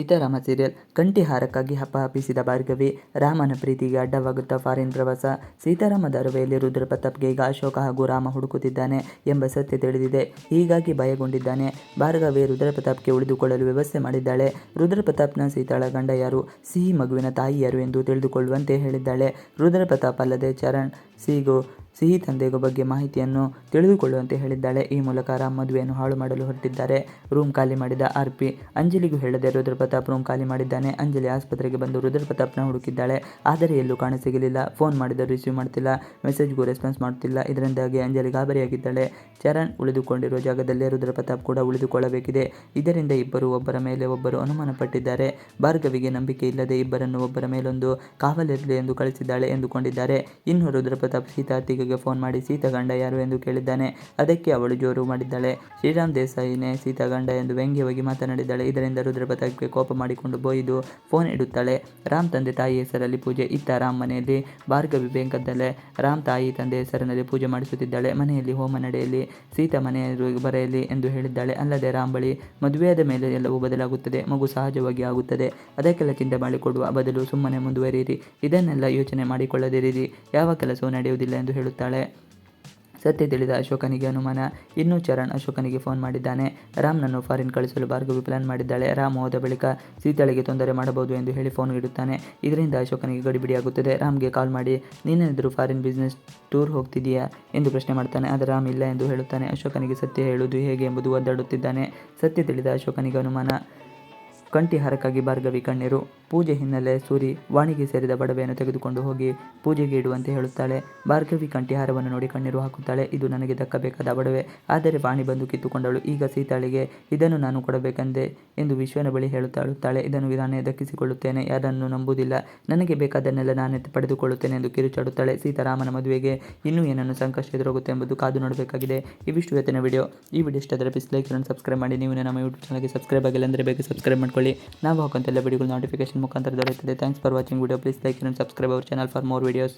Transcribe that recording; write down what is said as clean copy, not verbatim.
Seetharama serial ಕಂಠಿಹಾರಕ್ಕಾಗಿ ಹಪ್ಪಹಪಿಸಿದ Bhargavi, ರಾಮನ ಪ್ರೀತಿಗೆ ಅಡ್ಡವಾಗುತ್ತಾ foreign ಪ್ರವಾಸ. ಸೀತಾರಾಮ ಧಾರಾವಾಹಿಯಲ್ಲಿ ರುದ್ರ ಪ್ರತಾಪ್ಗೆ ಈಗ ಅಶೋಕ ಹಾಗೂ ರಾಮ ಹುಡುಕುತ್ತಿದ್ದಾನೆ ಎಂಬ ಸತ್ಯ ತಿಳಿದಿದೆ. ಹೀಗಾಗಿ ಭಯಗೊಂಡಿದ್ದಾನೆ. ಭಾರ್ಗವಿ ರುದ್ರ ಪ್ರತಾಪ್ಗೆ ಉಳಿದುಕೊಳ್ಳಲು ವ್ಯವಸ್ಥೆ ಮಾಡಿದ್ದಾಳೆ. ರುದ್ರ ಪ್ರತಾಪ್ನ ಸೀತಾಳ ಗಂಡ ಯಾರು, ಸಿಹಿ ಮಗುವಿನ ತಾಯಿ ಯಾರು ಎಂದು ತಿಳಿದುಕೊಳ್ಳುವಂತೆ ಹೇಳಿದ್ದಾಳೆ. ರುದ್ರ ಪ್ರತಾಪ್ ಅಲ್ಲದೆ ಚರಣ್ ಸಿಹಿ ತಂದೆಗೂ ಬಗ್ಗೆ ಮಾಹಿತಿಯನ್ನು ತಿಳಿದುಕೊಳ್ಳುವಂತೆ ಹೇಳಿದ್ದಾಳೆ. ಈ ಮೂಲಕ ರಾಮ್ ಮದುವೆಯನ್ನು ಹಾಳು ಮಾಡಲು ಹೊರಟಿದ್ದಾರೆ. ರೂಮ್ ಖಾಲಿ ಮಾಡಿದ ಆರ್‌ಪಿ ಅಂಜಲಿಗೂ ಹೇಳದೆ ರುದ್ರ ಪ್ರತಾಪ್ ರೂಮ್ ಖಾಲಿ ಮಾಡಿದ್ದಾನೆ. ಅಂಜಲಿ ಆಸ್ಪತ್ರೆಗೆ ಬಂದು ರುದ್ರ ಪ್ರತಾಪ್ನ ಹುಡುಕಿದ್ದಾಳೆ. ಆದರೆ ಎಲ್ಲೂ ಕಾಣಸಿಗಲಿಲ್ಲ. ಫೋನ್ ಮಾಡಿದರೂ ರಿಸೀವ್ ಮಾಡ್ತಿಲ್ಲ, ಮೆಸೇಜ್ಗೂ ರೆಸ್ಪಾನ್ಸ್ ಮಾಡುತ್ತಿಲ್ಲ. ಇದರಿಂದಾಗಿ ಅಂಜಲಿ ಗಾಬರಿಯಾಗಿದ್ದಾಳೆ. ಚರಣ್ ಉಳಿದುಕೊಂಡಿರುವ ಜಾಗದಲ್ಲೇ ರುದ್ರ ಪ್ರತಾಪ್ ಕೂಡ ಉಳಿದುಕೊಳ್ಳಬೇಕಿದೆ. ಇದರಿಂದ ಇಬ್ಬರು ಒಬ್ಬರ ಮೇಲೆ ಒಬ್ಬರು ಅನುಮಾನ ಪಟ್ಟಿದ್ದಾರೆ. ಭಾರ್ಗವಿಗೆ ನಂಬಿಕೆ ಇಲ್ಲದೆ ಇಬ್ಬರನ್ನು ಒಬ್ಬರ ಮೇಲೊಂದು ಕಾವಲಿರಲಿ ಎಂದು ಕಳಿಸಿದ್ದಾಳೆ ಎಂದುಕೊಂಡಿದ್ದಾರೆ. ಇನ್ನು ರುದ್ರ ಪ್ರತಾಪ್ ಸೀತಾ ಅತ್ತಿಗೆಗೆ ಫೋನ್ ಮಾಡಿ ಸೀತಾ ಗಂಡ ಯಾರು ಎಂದು ಕೇಳಿದ್ದಾನೆ. ಅದಕ್ಕೆ ಅವಳು ಜೋರು ಮಾಡಿದ್ದಾಳೆ. ಶ್ರೀರಾಮ್ ದೇಸಾಯಿನೇ ಸೀತಾ ಗಂಡ ಎಂದು ವ್ಯಂಗ್ಯವಾಗಿ ಮಾತನಾಡಿದ್ದಾಳೆ. ಇದರಿಂದ ರುದ್ರ ಪ್ರತಾಪ್ಗೆ ಕೋಪ ಮಾಡಿಕೊಂಡು ಬೈದು ಫೋನ್ ಇಡುತ್ತಾಳೆ. ರಾಮ್ ತಂದೆ ತಾಯಿ ಹೆಸರಲ್ಲಿ ಪೂಜೆ. ಇತ್ತ ರಾಮ್ ಮನೆಯಲ್ಲಿ ಭಾರ್ಗವಿ ಬೇಕಾದಲ್ಲೇ ರಾಮ್ ತಾಯಿ ತಂದೆ ಹೆಸರಿನಲ್ಲಿ ಪೂಜೆ ಮಾಡಿಸುತ್ತಿದ್ದಾಳೆ. ಮನೆಯಲ್ಲಿ ಹೋಮ ನಡೆಯಲಿ, ಸೀತಾ ಮನೆಯವರು ಬರೆಯಲಿ ಎಂದು ಹೇಳಿದ್ದಾಳೆ. ಅಲ್ಲದೆ ರಾಮ್ ಬಳಿ ಮದುವೆಯಾದ ಮೇಲೆ ಎಲ್ಲವೂ ಬದಲಾಗುತ್ತದೆ, ಮಗು ಸಹಜವಾಗಿ ಆಗುತ್ತದೆ, ಅದಕ್ಕೆಲ್ಲ ಚಿಂತೆ ಮಾಡಿಕೊಡುವ ಬದಲು ಸುಮ್ಮನೆ ಮುಂದುವರಿಯಿರಿ, ಇದನ್ನೆಲ್ಲ ಯೋಚನೆ ಮಾಡಿಕೊಳ್ಳದಿರಿರಿ, ಯಾವ ಕೆಲಸವೂ ನಡೆಯುವುದಿಲ್ಲ ಎಂದು ಹೇಳುತ್ತಾಳೆ. ಸತ್ಯ ತಿಳಿದ ಅಶೋಕನಿಗೆ ಅನುಮಾನ. ಇನ್ನು ಚರಣ್ ಅಶೋಕನಿಗೆ ಫೋನ್ ಮಾಡಿದ್ದಾನೆ. ರಾಮ್ನನ್ನು ಫಾರಿನ್ ಕಳಿಸಲು ಭಾರ್ಗವಿ ಪ್ಲಾನ್ ಮಾಡಿದ್ದಾಳೆ. ರಾಮ್ ಹೋದ ಬಳಿಕ ಸೀತಾಳಿಗೆ ತೊಂದರೆ ಮಾಡಬಹುದು ಎಂದು ಹೇಳಿ ಫೋನ್ ಇಡುತ್ತಾನೆ. ಇದರಿಂದ ಅಶೋಕನಿಗೆ ಗಡಿಬಿಡಿಯಾಗುತ್ತದೆ. ರಾಮ್ಗೆ ಕಾಲ್ ಮಾಡಿ ನೀನೇನಾದರೂ ಫಾರಿನ್ ಬಿಸ್ನೆಸ್ ಟೂರ್ ಹೋಗ್ತಿದೀಯಾ ಎಂದು ಪ್ರಶ್ನೆ ಮಾಡ್ತಾನೆ. ಆದರೆ ರಾಮ್ ಇಲ್ಲ ಎಂದು ಹೇಳುತ್ತಾನೆ. ಅಶೋಕನಿಗೆ ಸತ್ಯ ಹೇಳುವುದು ಹೇಗೆ ಎಂಬುದು ಒದ್ದಾಡುತ್ತಿದ್ದಾನೆ. ಸತ್ಯ ತಿಳಿದ ಅಶೋಕನಿಗೆ ಅನುಮಾನ. ಕಂಠಿಹಾರಕ್ಕಾಗಿ ಭಾರ್ಗವಿ ಕಣ್ಣೀರು. ಪೂಜೆ ಹಿನ್ನೆಲೆ ಸೂರಿ ವಾಣಿಗೆ ಸೇರಿದ ಒಡವೆಯನ್ನು ತೆಗೆದುಕೊಂಡು ಹೋಗಿ ಪೂಜೆಗೆ ಇಡುವಂತೆ ಹೇಳುತ್ತಾಳೆ. ಭಾರ್ಗವಿ ಕಂಠಿಹಾರವನ್ನು ನೋಡಿ ಕಣ್ಣೀರು ಹಾಕುತ್ತಾಳೆ. ಇದು ನನಗೆ ದಕ್ಕಬೇಕಾದ ಒಡವೆ, ಆದರೆ ವಾಣಿ ಬಂದು ಕಿತ್ತುಕೊಂಡಳು. ಈಗ ಸೀತಾಳಿಗೆ ಇದನ್ನು ನಾನು ಕೊಡಬೇಕೆಂದೆ ಎಂದು ವಿಶ್ವನ ಬಳಿ ಹೇಳುತ್ತಾಳೆ. ಇದನ್ನು ನಾನೇ ದಕ್ಕಿಸಿಕೊಳ್ಳುತ್ತೇನೆ, ಯಾರನ್ನು ನಂಬುವುದಿಲ್ಲ, ನನಗೆ ಬೇಕಾದನ್ನೆಲ್ಲ ನಾನೇ ಪಡೆದುಕೊಳ್ಳುತ್ತೇನೆ ಎಂದು ಕಿರುಚಾಡುತ್ತಾಳೆ. ಸೀತಾರಾಮನ ಮದುವೆಗೆ ಇನ್ನೂ ಏನನ್ನು ಸಂಕಷ್ಟ ಎದುರಾಗುತ್ತೆ ಎಂಬುದು ಕಾದು ನೋಡಬೇಕಾಗಿದೆ. ಇವಿಷ್ಟು ಇವತ್ತಿನ ವಿಡಿಯೋ. ಈ ವಿಡಿಯೋ ಇಷ್ಟ ಆದರೆ ಪ್ಲೀಸ್ ಲೈಕ್ and ಸಬ್ಸ್ಕ್ರೈಬ್ ಮಾಡಿ. ನೀವು ನಮ್ಮ ಯೂಟ್ಯೂಬ್ ಚಾನಲ್ಗೆ ಸಬ್ಸ್ಕ್ರೈಬ್ ಆಗಿಲ್ಲ ಅಂದರೆ ಬೇಗ ಸಬ್ಸ್ಕ್ರೈಬ್ ಮಾಡ್ಕೊಳ್ಳಿ. ನಾವು ಹಾಕುವಂತೆಲ್ಲ ವಿಡಿಯೋಗಳು ನೋಟಿಫಿಕೇಶನ್ ಮುಖಾಂತರ ದೊರೆಯುತ್ತದೆ. Thanks for watching video. Please like and subscribe our channel for more videos.